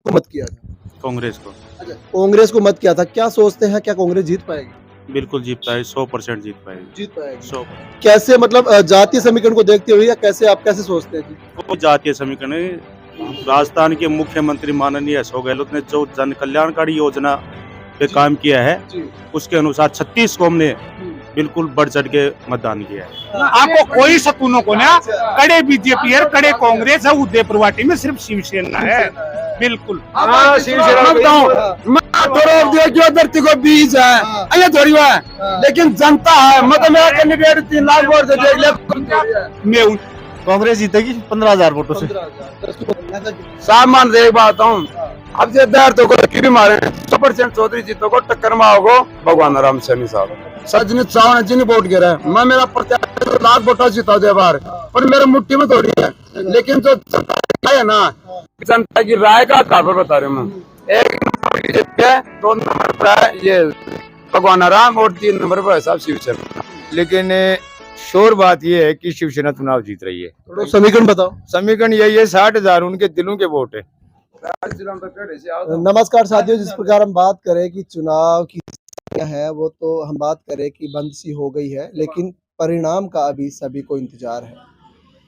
मत किया था? कांग्रेस को। अच्छा, कांग्रेस को मत किया था। क्या सोचते हैं, क्या कांग्रेस जीत पाएगी? बिल्कुल जीत पाएगी, 100% जीत पाएगी। जीत पाएगी। 100%। कैसे, मतलब जातीय समीकरण को देखते हुए, या कैसे, आप कैसे सोचते हैं जी? कोई जातीय समीकरण नहीं। राजस्थान के मुख्यमंत्री माननीय अशोक गहलोत ने जो जन कल्याणकारी योजना पे काम किया है, जी। उसके अनुसार 36 कौम ने बिल्कुल बढ़ चढ़ के मतदान किया है। आपको कोई सतूनों को ना, कड़े बीजेपी है, कड़े कांग्रेस है, उदयपुर वाटी में सिर्फ शिवसेना है। बिल्कुल। हाँ, धरती को बीज है, थोड़ी है, लेकिन जनता है। मतलब मेरा कैंडिडेट 3 लाख वोट दे मैं कांग्रेस जीतेगी 15,000 वोटों से। साफ मान से एक बात हूँ, अब से दर तो कोई भी मारे 100% चौधरी जीतो को टक्कर में आओगे भगवान राम सैनी साहब। सजनीत साहब ने जिन वोट गिरा है, मैं मेरा प्रत्याशी लाख वोटा जीता दे बार, पर मेरे मुट्ठी में थोड़ी है। लेकिन जो जनता है ना, जनता की राय का काबर बता रहे मैं। 1 नंबर बीजेपी है, 2 नंबर पर है ये भगवान राम, और 3 नंबर पर है साहब शिवसेना। लेकिन शोर बात यह है कि शिवसेना चुनाव जीत रही है। थोड़ा समीकरण बताओ। समीकरण यही है, 60,000 उनके दिलों के वोट है। नमस्कार साथियों, जिस प्रकार हम बात करें कि चुनाव की है, वो तो हम बात करें कि बंद सी हो गई है, लेकिन परिणाम का अभी सभी को इंतजार है।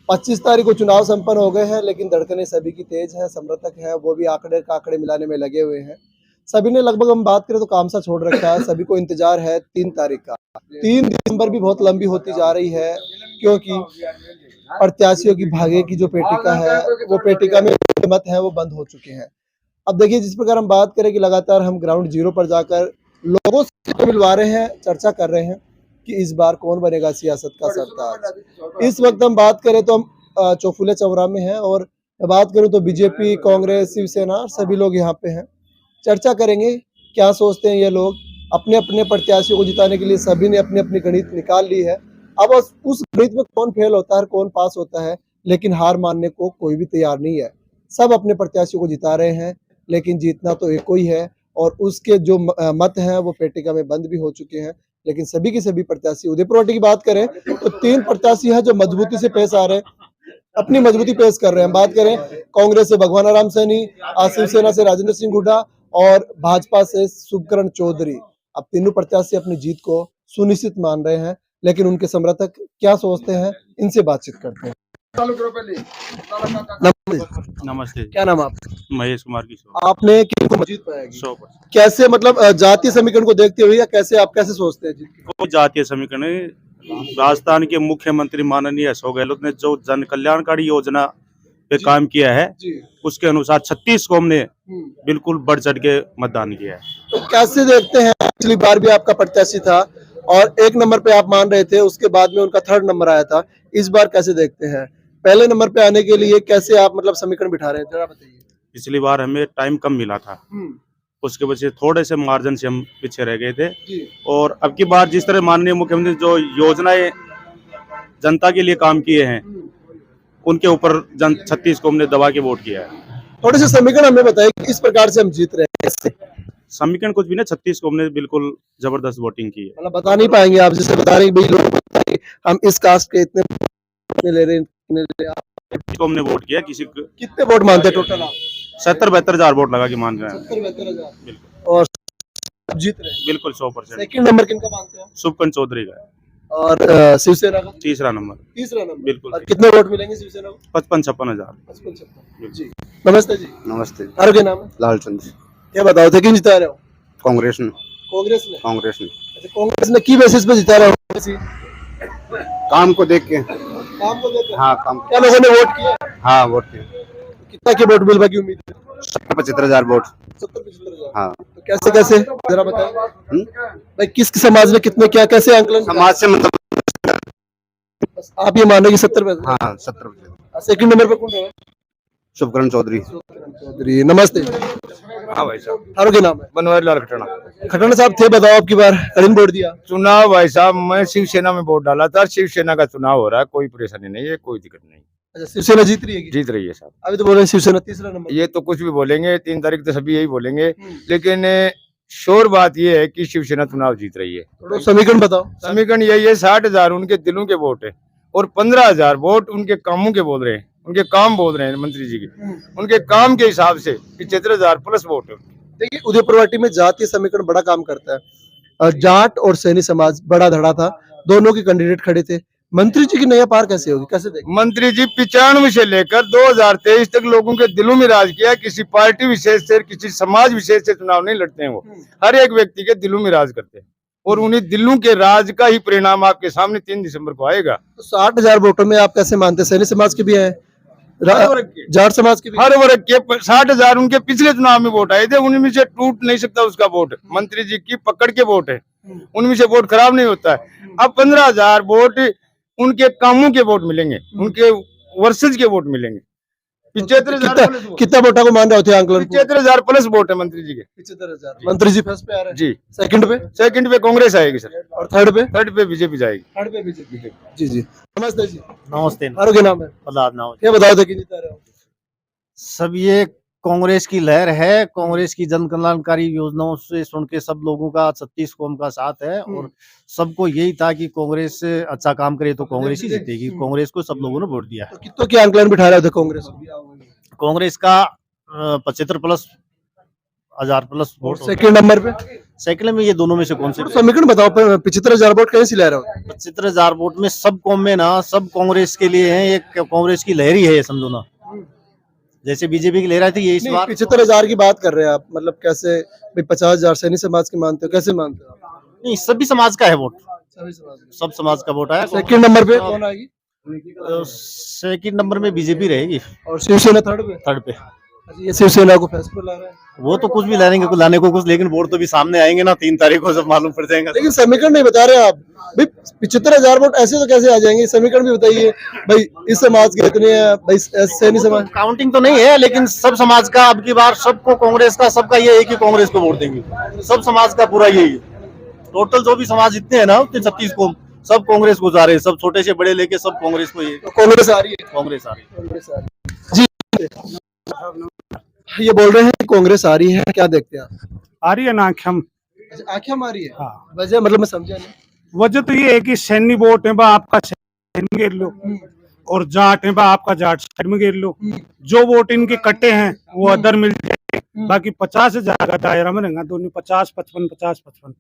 25 तारीख को चुनाव संपन्न हो गए हैं, लेकिन धड़कनें सभी की तेज है। समर्थक हैं वो भी आंकड़े मिलाने में लगे हुए हैं। सभी ने लगभग, हम बात करें तो काम सा छोड़ रखा है। सभी को इंतजार है 3 तारीख का। 3 दिसंबर भी बहुत लंबी होती जा रही है, क्योंकि प्रत्याशियों की भाग्य की जो पेटिका है, वो पेटिका में मत है वो बंद हो चुके हैं। अब देखिए, जिस प्रकार हम बात करें कि लगातार हम ग्राउंड जीरो पर जाकर लोगों से मिलवा रहे हैं, चर्चा कर रहे हैं कि इस बार कौन बनेगा सियासत का सरताज। इस वक्त हम बात करें तो हम चौफुले चौरा में हैं, और बात करूं तो बीजेपी, कांग्रेस, शिवसेना सभी लोग यहाँ पे हैं। चर्चा करेंगे क्या सोचते हैं ये लोग। अपने अपने प्रत्याशियों को जिताने के लिए सभी ने अपनी अपनी गणित निकाल ली है। अब उस गणित में कौन फेल होता है, कौन पास होता है, लेकिन हार मानने को कोई भी तैयार नहीं है। सब अपने प्रत्याशियों को जिता रहे हैं, लेकिन जीतना तो एक ही है, और उसके जो मत हैं वो पेटिका में बंद भी हो चुके हैं। लेकिन सभी के सभी प्रत्याशी, उदयपुर वाटी की बात करें तो 3 प्रत्याशी हैं जो मजबूती से पेश आ रहे हैं, अपनी मजबूती पेश कर रहे हैं। बात करें कांग्रेस से भगवान राम सैनी, शिवसेना से राजेंद्र सिंह हुड्डा, और भाजपा से शुभकरण चौधरी। अब तीनों प्रत्याशी अपनी जीत को सुनिश्चित मान रहे हैं, लेकिन उनके समर्थक क्या सोचते हैं, इनसे बातचीत करते हैं। नमस्ते। क्या नाम आपका? महेश कुमार किशोर। आपने किनको जीत पाएगी? 100%। कैसे, मतलब जातीय समीकरण को देखते हुए, या कैसे, आप कैसे सोचते हैं जीत? कोई जातीय समीकरण नहीं। राजस्थान के मुख्यमंत्री माननीय अशोक गहलोत ने जो जन कल्याणकारी योजना पे काम किया है, उसके अनुसार 36 कौम ने बिल्कुल बढ़ चढ़ के मतदान किया है। तो कैसे देखते हैं, पिछली बार भी आपका प्रत्याशी था और 1 नंबर पे आप मान रहे थे, उसके बाद में उनका 3rd नंबर आया था। इस बार कैसे देखते हैं, पहले नंबर पे आने के लिए कैसे आप, मतलब समीकरण बिठा रहे हैं, जरा बताइए। पिछली बार हमें टाइम कम मिला था, उसके वजह से थोड़े से मार्जिन से हम पीछे रह गए थे। और अब की बार जिस तरह माननीय मुख्यमंत्री जो योजनाएं जनता के लिए काम किए हैं, उनके ऊपर 36 कौम ने दबा के वोट किया है। थोड़े से समीकरण हमें बताइए कि किस प्रकार से हम जीत रहे हैं। समीकरण कुछ भी ना, 36 कौम ने बिल्कुल जबरदस्त वोटिंग की है। मतलब बता नहीं पाएंगे आप, जैसे बता रहे हैं भाई, लोग बताएंगे हम इस कास्ट के इतने ले रहे हैं, इतने ले रहे हैं। कौम ने वोट किया, किसी कितने वोट मानते हैं टोटल आप? 70-72 हजार वोट लगा के मान रहे हैं। 70-72 बिल्कुल। और जीत रहे हैं। बिल्कुल 100%। 2nd नंबर किनका मानते हैं? शुभकरण चौधरी का। और शिवसेना का? 3रा नंबर। 3रा नंबर। बिल्कुल। और कितने वोट मिलेंगे शिवसेना को? 55-56 हजार। 55-56। जी, नमस्ते जी। नमस्ते। आपका नाम है? लालचंद। क्या बताओ थे, किन जिता रहे हो? कांग्रेस ने। कांग्रेस ने? कांग्रेस ने अच्छा, कांग्रेस ने की बेसिस पे जिता रहे हो? काम को देख के। काम को देख के? हाँ, काम। क्या लोगों ने वोट किया? हाँ, वोट किए। कितना के वोट मिलने की उम्मीद है? 75,000 वोट। 70-75 हजार। हाँ। तो कैसे कैसे, जरा बताएं भाई, किस समाज में कितने, क्या कैसे आंकलन? समाज से मतलब आप ये मान रहे कि 70%? हाँ, 70%। 2nd नंबर पे कौन है? शुभकरण चौधरी। चौधरी। नमस्ते। हाँ भाई साहब। थारो क्या नाम है? बनवारी लाल खटाना। खटाना साहब थे, बताओ आपकी बार करीन वोट दिया? चुनाव भाई साहब, मैं शिवसेना में वोट डाला था। शिवसेना का चुनाव हो रहा है, कोई परेशानी नहीं है, कोई दिक्कत नहीं। अच्छा, शिवसेना जीत रही है? जीत रही है साहब। अभी तो बोल रहे हैं शिवसेना 3रा नंबर। ये तो कुछ भी बोलेंगे, 3 तारीख तो सभी यही बोलेंगे, लेकिन शोर बात यह है कि शिवसेना चुनाव जीत रही है। थोड़ा समीकरण बताओ। समीकरण यही है, 60,000 उनके दिलों के वोट है, और 15,000 वोट उनके कामों के बोल रहे हैं, उनके काम बोल रहे हैं मंत्री जी के, उनके काम के हिसाब से 75,000 प्लस वोट है। देखिए उदयपुरवाटी में जातीय समीकरण बड़ा काम करता है। जाट और सैनी समाज बड़ा धड़ा था, दोनों के कैंडिडेट खड़े थे। मंत्री जी की नैया पार कैसे होगी, कैसे देखें? मंत्री जी 95 से लेकर 2023 तक लोगों के दिलों में राज किया। किसी पार्टी विशेष से, किसी समाज विशेष से चुनाव नहीं लड़ते हैं वो, हर एक व्यक्ति के दिलों में राज करते हैं और उन्हीं दिलों के राज का ही परिणाम आपके सामने 3 दिसंबर को आएगा। तो 60,000 वोटों में आप कैसे मानते हैं? सैनी समाज के भी हैं, जाट समाज के भी? हर वर्ग के 60,000 उनके पिछले चुनाव में वोट आए थे, उनमें से टूट नहीं सकता उसका वोट। मंत्री जी की पकड़ के वोट है, उनमें से वोट खराब नहीं होता है। अब 15,000 वोट उनके कामों के वोट मिलेंगे, उनके वर्सेज के वोट मिलेंगे। 75,000 कितना वोटा को मान रहे होते हैं आंकलन? 75,000 प्लस वोट है मंत्री जी के। 75,000। मंत्री जी फर्स्ट पे आ रहे हैं जी। सेकंड पे? सेकंड पे कांग्रेस आएगी सर, और थर्ड पे? थर्ड पे बीजेपी जाएगी। थर्ड पे बीजेपी। जी जी, नमस्ते जी। नमस्ते। मारो क्या नाम है? प्रहलाद नाम। क्या बताओ थे कि जीता रहे हो? सब ये कांग्रेस की लहर है, कांग्रेस की जन कल्याणकारी योजनाओं से सुन के सब लोगों का 36 कौम का साथ है और सबको यही था कि कांग्रेस अच्छा काम करे तो कांग्रेस ही जीतेगी। कांग्रेस को सब लोगों ने वोट दिया है। तो कितनों के आंकलन बिठा रहे थे कांग्रेस? कांग्रेस का 75 plus 1000 plus vote. Second number पे? सेकंड में ये दोनों में से कौन से? समीकरण बताओ। 75,000 वोट कहीं से ला रहे हो? 75,000 वोट में सब कौम में ना, सब कांग्रेस के लिए है। एक कांग्रेस की लहर ही है ये, समझो ना, जैसे बीजेपी की लहर थी ये इस बार। 75,000 की बात कर रहे हैं आप, मतलब कैसे? 50,000 सैनी समाज के मानते हो, कैसे मानते हो? नहीं, सभी समाज का है वोट, सब समाज का वोट आया। सेकंड नंबर पे कौन आएगी? सेकंड नंबर में बीजेपी रहेगी और शिवसेना थर्ड पे? थर्ड पे। अच्छा, ये शिवसेना को फैसला ला रहा है। वो तो कुछ भी लाने को कुछ, लेकिन वोट तो भी सामने आएंगे ना, 3 तारीख को सब मालूम पड़ जाएगा। लेकिन समीकरण नहीं बता रहे आप भाई। 75,000 वोट ऐसे तो कैसे आ जाएंगे? समीकरण भी बताइए भाई। इस समाज के इतने हैं भाई, सैनी समाज। काउंटिंग तो नहीं है, लेकिन सब समाज का अब की बार सबको कांग्रेस का, सबका ये है कि कांग्रेस को वोट देंगे। सब समाज का पूरा यही है। टोटल जो भी समाज इतने हैं ना, उतने 36 को सब कांग्रेस को जा रहे हैं, सब छोटे से बड़े लेके सब कांग्रेस को। ये तो कांग्रेस आ रही है? कांग्रेस आ रही है जी। ये बोल रहे हैं कि कांग्रेस आ रही है, क्या देखते हैं आप? आ रही है ना आँखें। आंखें मारी है? हाँ। वजह मतलब मैं समझा नहीं। वजह तो ये है कि सैनी वोट है बा आपका सैनी में गिर लो, और जाट है बा आपका जाट साइड में गिर लो। जो वोट इनके कटे हैं वो अदर मिल जाएंगे। बाकी 50,000 का दायरा में रहेगा दोनों, 50-55, 50-55।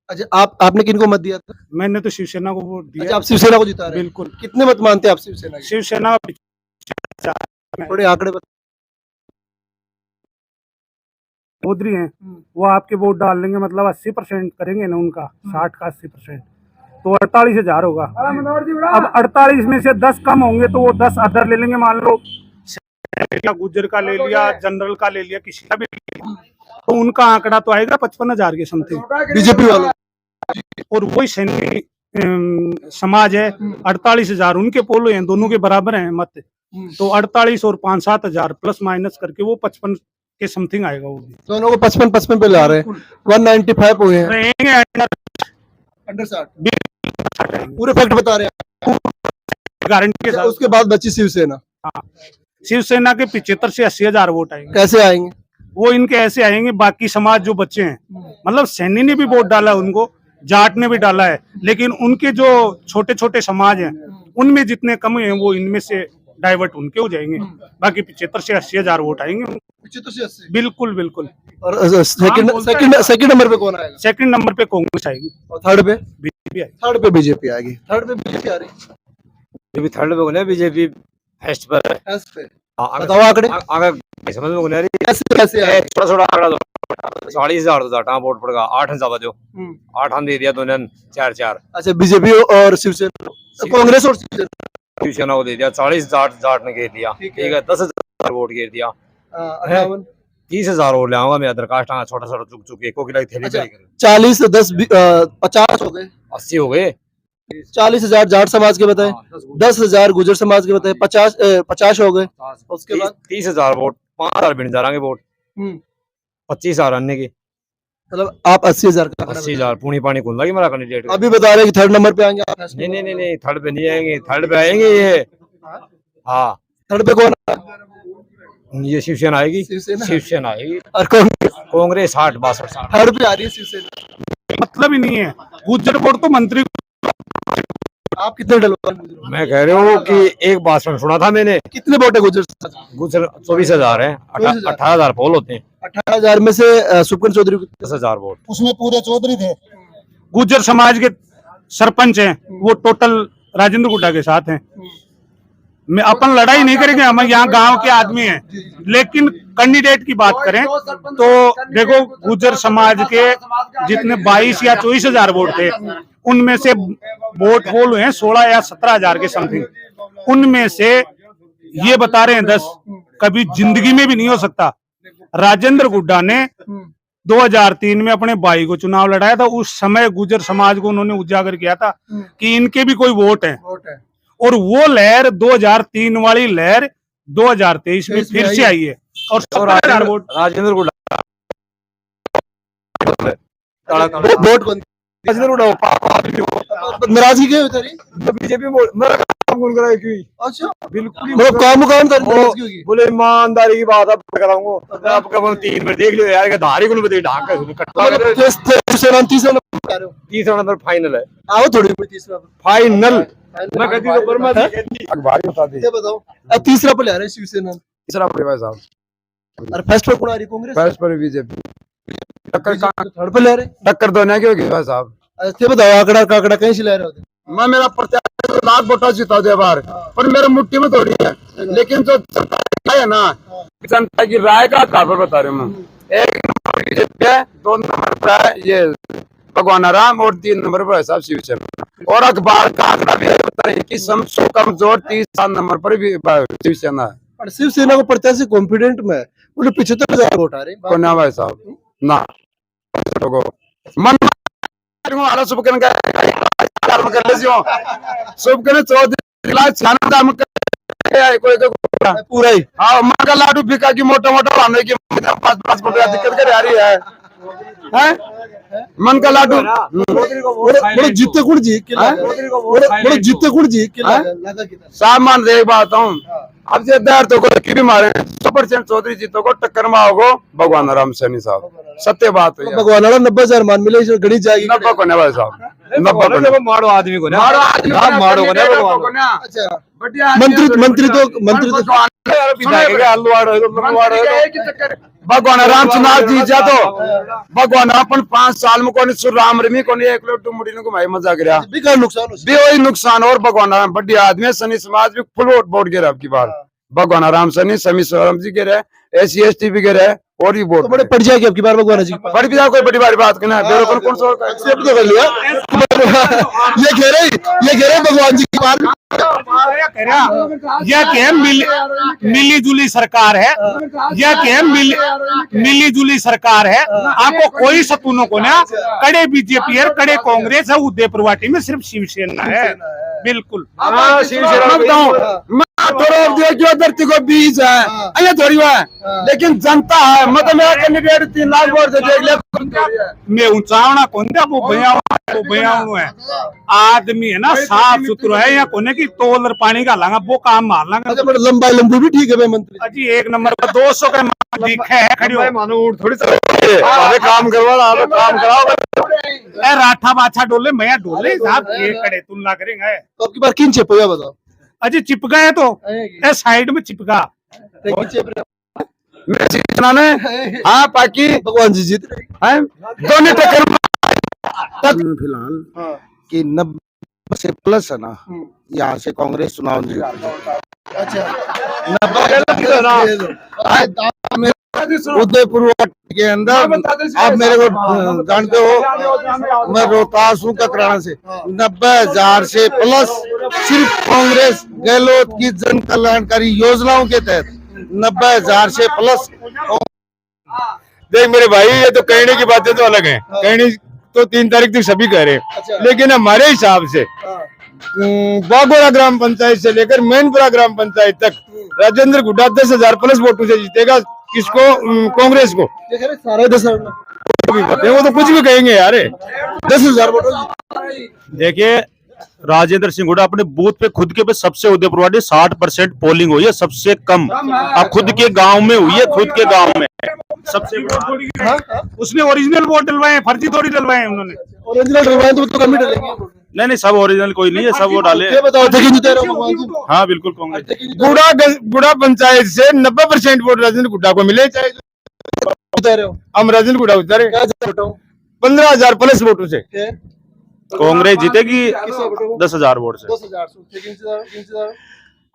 अच्छा, आपने किनको मत दिया था? मैंने तो शिवसेना को वोट दिया। अच्छा, आप शिवसेना को जिता रहे हैं? बिल्कुल। कितने मत मानते हैं आप शिवसेना के? शिवसेना थोड़े आंकड़े चौधरी हैं, वो आपके वोट डाल देंगे, मतलब 80% करेंगे ना उनका, 60 का 80%, तो 48,000 होगा। अब 48 में से 10 कम होंगे तो वो 10 अदर ले लेंगे। मान लो गुज्जर का ले लिया, जनरल का ले लिया, किसी का भी ले लिया, तो उनका आंकड़ा तो आएगा 55,000 के समथिंग बीजेपी वालों। और वही सैनी समाज है, 48,000 उनके पोलो हैं, दोनों के बराबर हैं मत, तो 48 और 5-7,000 प्लस माइनस करके वो 55 के समथिंग आएगा। वो भी दोनों को 55 पे ला रहे हैं। 195 हुए हैं। रहेंगे अंडर 60 पूरे फैक्ट बता रहे हैं गारंटी के साथ। उसके बाद बची शिवसेना। शिवसेना के 75 से 80,000 वोट आएंगे। कैसे आएंगे? वो इनके ऐसे आएंगे, बाकी समाज जो बच्चे हैं, मतलब सैनी ने भी वोट डाला उनको, जाट ने भी डाला है, लेकिन उनके जो छोटे छोटे समाज हैं उनमें जितने कम हैं वो इनमें से डाइवर्ट उनके हो जाएंगे। बाकी 75 से 80,000 वोट आएंगे। 75 से 80? बिल्कुल बिल्कुल। और सेकंड नंबर पे कौन आएगा? सेकंड नंबर पे कांग्रेस आएगी। और थर्ड पे? बीजेपी आएगी। थर्ड पे बीजेपी आएगी। थर्ड पे बीजेपी आ रही है। थर्ड पे बोले बीजेपी फर्स्ट पर है। एस पे बताओ आंकड़े। आगे समझ में बोले कैसे आए? थोड़ा आंकड़ा दो। 40,000 जाटा वोट पड़ेगा, 8 जावा दो, 8 दे दिया दोनों 4-4। अच्छा, बीजेपी और शिवसेना, कांग्रेस और शिवसेना को दे दिया 40 जाट ने घेर दिया। ठीक है, 10,000 वोट घेर दिया। 30,000 वोट ले आऊंगा मैं। अदर कास्ट छोटा छोटा चुक चुक एक की थैली। 40 10 50 हो गए, 80 हो गए। 40,000 जाट समाज के बताए, 10,000 गुजर समाज के बताए, 50 हो गए। उसके बाद 30,000 वोट, 5,000 बिन जा रहे वोट, 25,000 अन्य के, मतलब आप 80,000 का 80,000 पूनी पानी खुल लगी मेरा कैंडिडेट। अभी बता रहे कि थर्ड नंबर पे आएंगे। नहीं, थर्ड पे नहीं आएंगे, थर्ड पे आएंगे ये। हाँ, थर्ड पे कौन? ये शिवसेना आएगी। शिवसेना आएगी। और कांग्रेस 60-62। थर्ड पे आ रही है शिवसेना। मतलब ही नहीं है, गुज्जर वोट तो मंत्री आप कितने डलवा? मैं कह रहा हूँ कि एक भाषण सुना था मैंने, कितने वोट है गुजर समाज में? गुजर 24,000 है, 24,000 18,000 पोल होते हैं, 18,000 में से सुपकन चौधरी को 10,000 वोट। उसमें पूरे चौधरी थे। गुज्जर समाज के सरपंच हैं, वो टोटल राजेंद्र गुड्डा के साथ हैं। मैं अपन लड़ाई नहीं करेंगे, हम यहाँ गांव के आदमी हैं, लेकिन कैंडिडेट की बात करें तो देखो गुज्जर समाज के जितने 22 या 24,000 वोट थे, उनमें से वोट पोल हुए हैं 16 या 17,000 के समथिंग। उनमें से ये बता रहे हैं 10, कभी जिंदगी में भी नहीं हो सकता। राजेंद्र गुड्डा ने 2003 में अपने भाई को चुनाव लड़ाया था, उस समय गुज्जर समाज को उन्होंने उजागर किया था कि इनके भी कोई वोट है, और वो लहर 2003 वाली लहर 2023 में फिर से आई है, और 17,000 वोट राजेंद्र गुड्डा वोट कौन? राजेंद्र गुड्डा नाराजगी क्यों उतरी? बीजेपी अच्छा बिल्कुल मतलब काम नाराजगी होगी। बोले ईमानदारी की बात आप कराऊंगा, आप कब 3 में देख लो यार, के धारी को बता ढाक तीसरा नंबर फाइनल है, आओ थोड़ी तीसरा फाइनल। मैं कहती तो पर मैं अखबार बता दे, ये बताओ अब तीसरा पे ले रहे शिवसेना, तीसरा पर भाई साहब, और फर्स्ट पे कौन आ रही? कांग्रेस। फर्स्ट पर बीजेपी, टक्कर थर्ड पे ले रहे। टक्कर तो नहीं क्योंकि भाई साहब। अच्छा बताओ आंकड़ा कहीं से ले रहे होते? मैं मेरा प्रत्याशी लाख वोटा जीता दे बार, पर मेरे मुट्ठी में थोड़ी है, लेकिन जो जनता है ना, जनता की राय का आधार पर बता रहे हूँ। 1 नंबर बीजेपी है, 2 नंबर पर है ये भगवान राम, और 3 नंबर पर है साहब शिवसेना। और अखबार का आंकड़ा भी बता रहे कि सबसे कमजोर 30 नंबर पर भी शिवसेना है। और शिवसेना को प्रत्याशी कॉन्फिडेंट में बोले 75,000 वोट आ रहे हैं। कोना भाई साहब ना लोगों मन आला सुबकन का कर ले जो सुबकन 14 लाख 96 दाम कोई पूरा ही हां मां का लाडू फिका की मोटा मोटा लाने की 5-5 फुट दिक्कत कर आ रही है मन का लाडू बड़े जीते कुड़ जी के बड़े जीते कुड़ जी के लगा कितना साहब मान देख बात हूं अब जे दर तो को भी मारे 100% चौधरी जीतो को टक्कर में आओगो भगवान राम सैनी साहब, सत्य बात है। भगवान वाला 90,000 मान मिले इसे गणित जाएगी 90 को ने भाई साहब 90 को मारो आदमी को मारो आदमी मारो को भगवान। अच्छा बढ़िया मंत्री तो भगवान राम चुनाव जीत जा तो भगवान अपन 5 साल में कोनी सुर राम रमी कोनी एक लोग मुड़ी ने घुमाई मजा गया बेकार नुकसान भी वही नुकसान। और भगवान राम बढ़िया आदमी है, सनी समाज भी फुल वोट गिरा अब की बार भगवान राम सनी समी स्वरम जी गिरे, SC/ST भी गिरे, और भी वोट बड़े पड़ जाएगी आपकी बार भगवान जी बड़ी भी कोई बड़ी बारी बात करना है कौन सा एक्सेप्ट तो कर लिया ये कह रहे भगवान जी की बार यह क्या मिली जुली सरकार है, यह क्या मिली जुली सरकार है। आपको कोई सतूनों को ना कड़े बीजेपी है, कड़े कांग्रेस है, उदयपुर वाटी में सिर्फ शिवसेना है। बिल्कुल धरती को बीज है अरे थोड़ी है, लेकिन जनता है मतलब मेरा कैंडिडेट 3 लाख वोट देख ले मैं ऊंचावना कौन दे वो भयावनु है आदमी है ना, साफ सुथरा है, या कोने की तोल पानी का लांगा वो काम मार लांगा। अच्छा बड़ा लंबा लंबू भी ठीक है भाई मंत्री अजी 1 नंबर पर 200 का दिखे है खड़ी हो मानो थोड़ी काम करवा काम कराओ ए राठा बाछा डोले मैं डोले साहब ये कड़े तुलना करेंगे। तो आपकी बार किन चिपका बताओ? अजी चिपका है तो ए साइड में चिपका हाँ पाकि भगवान जी जीत रहे हैं दोनों टक्कर फिलहाल कि 90 से प्लस है ना, यहाँ से कांग्रेस चुनाव जीत। अच्छा उदयपुर के अंदर आप मेरे को जानते हो, मैं रोहतास हूँ ककराना से। 90,000 से प्लस सिर्फ कांग्रेस गहलोत की जन कल्याणकारी योजनाओं के तहत 90,000 से प्लस। देख मेरे भाई, ये तो कहने की बातें तो अलग है, कहने तो 3 तारीख तक सभी कह रहे हैं, लेकिन हमारे हिसाब से बागोरा ग्राम पंचायत से लेकर मैनपुरा ग्राम पंचायत तक राजेंद्र गुड्डा 10,000 प्लस वोटों से जीतेगा। किसको? कांग्रेस को। सारे 10,000 वो तो कुछ भी कहेंगे यार, 10,000 वोट। देखिए राजेंद्र सिंह हुड्डा अपने बूथ पे खुद के पे सबसे उदयपुर वाली 60% पोलिंग हुई है, सबसे कम अब खुद के गांव में हुई है, खुद के गांव में सबसे उसने ओरिजिनल वोट डलवाए, फर्जी थोड़ी डलवाए उन्होंने। ओरिजिनल डलवाए तो कम ही डलेंगे। नहीं सब ओरिजिनल कोई नहीं है, सब वो डाले। ये बताओ थे कि जीते रहो भगवान जी। हाँ बिल्कुल कांग्रेस। गुड़ा पंचायत से 90% वोट राजेंद्र गुड्डा को मिले, चाहे जीते रहो। हम राजेंद्र गुड्डा उतारे क्या वोट हो? 15,000 प्लस वोटों से। कांग्रेस जीतेगी 10,000 वोट से। 10,000 से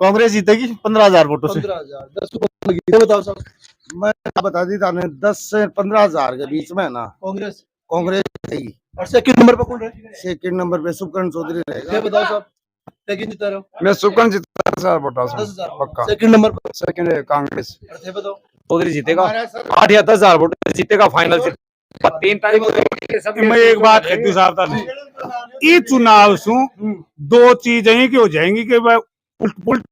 कांग्रेस जीतेगी 15,000 वोटों से। 15,000 10 ये बताओ साहब। मैं बता दी था 10 से 15,000 के बीच में ना कांग्रेस कांग्रेस रहेगी। और सेकंड नंबर पे कौन रहेगा? सेकंड नंबर पे सुकन चौधरी ये रहेगा। बताओ साहब। सेकंड जीते रहो। मैं सुकन जीता 10,000 वोटा से 10,000 पक्का। सेकंड नंबर पे सेकंड है कांग्रेस। ये बताओ। चौधरी जीतेगा 8 या 10,000 वोट जीतेगा फाइनल से। 3 तारीख को मैं एक बात कहती हूँ साहब, ये चुनाव सु दो चीजें की हो जाएंगी कि वह उल्ट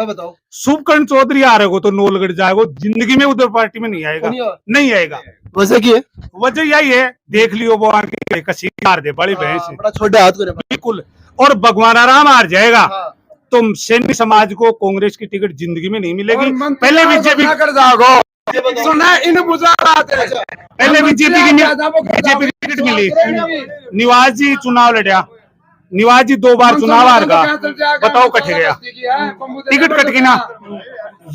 बताओ। शुभकर्ण चौधरी आ रहे हो तो नोलगढ़ जाएगा, जिंदगी में उधर पार्टी में नहीं आएगा, नहीं आएगा। वजह की है? वजह यही है, देख लियो वो आगे कसी मार दे बड़ी भैंस बड़ा छोटे हाथ करे। बिल्कुल। और भगवान आराम हार जाएगा तो सैनी समाज को कांग्रेस की टिकट जिंदगी में नहीं मिलेगी। पहले बीजेपी कर जाओ सुना इन पहले बीजेपी की टिकट मिली। निवास जी चुनाव लड़ा, निवास जी 2 बार चुनाव हार गया, बताओ कट गया, टिकट कट गई ना।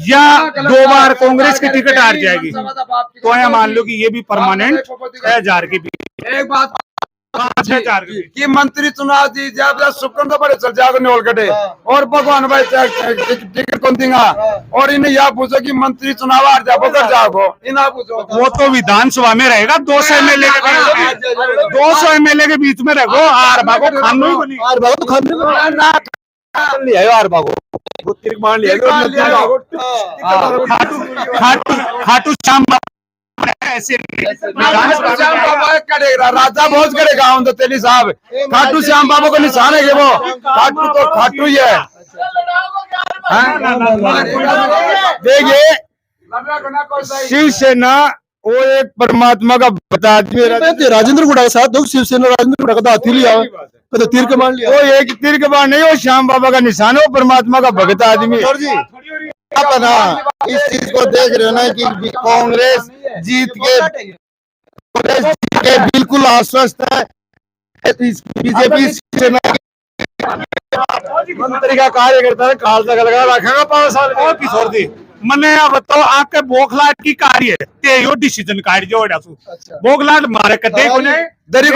या 2 बार कांग्रेस की टिकट हार जाएगी तो यहाँ मान लो कि ये भी परमानेंट 6,000 की एक बात 6,000 की कि मंत्री चुनाव दी जब सुकन तो बड़े चल जाओ न्योल कटे और भगवान भाई टिकट कौन देगा और इन्हें यह पूछो कि मंत्री चुनाव हार जाओ कर जाओ इन्हें पूछो। वो तो विधानसभा में रहेगा, 200 एमएलए के बीच में, 200 एमएलए के बीच में रहो। आर भागो खानों ही बनी, आर भागो तो खाने लिया है यार बाबू तिरक मान लिया खाटू श्याम ऐसे श्याम बाबा करेगा राजा भोज करेगा हम तो तेली साहब खाटू श्याम बाबा को निशान है वो खाटू तो खाटू ही है। देखिए शिवसेना वो एक परमात्मा का भक्त आदमी है। राजेंद्र गुड़ा के साथ शिवसेना राजेंद्र गुड़ा का हाथी लिया तो तीर के मान लिया। वो एक तीर के बाण नहीं, वो श्याम बाबा का निशान है, वो परमात्मा का भक्त आदमी है। जी आप ना इस चीज को देख रहे हो ना कि कांग्रेस जीत के बिल्कुल आश्वस्त है। बीजेपी सेना मंत्री का कार्यकर्ता काल तक लगा रखेगा 5 साल और किशोर जी मने बताओ आपके बोखलाट की कार्य ते यो डिसीजन काट जो बोखलाट मारे कदे को नहीं दरी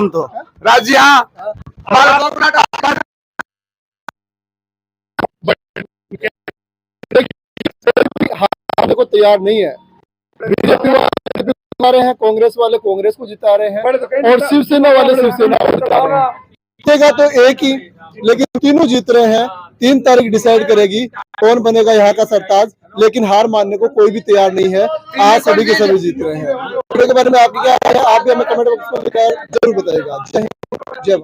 तो राज्य को तैयार नहीं है। बीजेपी वाले जिता रहे हैं, कांग्रेस वाले कांग्रेस को जिता रहे हैं और शिवसेना वाले शिवसेना को जिता रहे हैं। जीतेगा तो एक ही, लेकिन तीनों जीत रहे हैं। 3 तारीख डिसाइड करेगी कौन बनेगा यहाँ का सरताज, लेकिन हार मानने को कोई भी तैयार नहीं है। आज सभी के सभी जीत रहे हैं। वीडियो के बारे में आपकी क्या राय है, आप भी हमें कमेंट बॉक्स में जरूर बताइएगा। जय हिंद, जय भारत।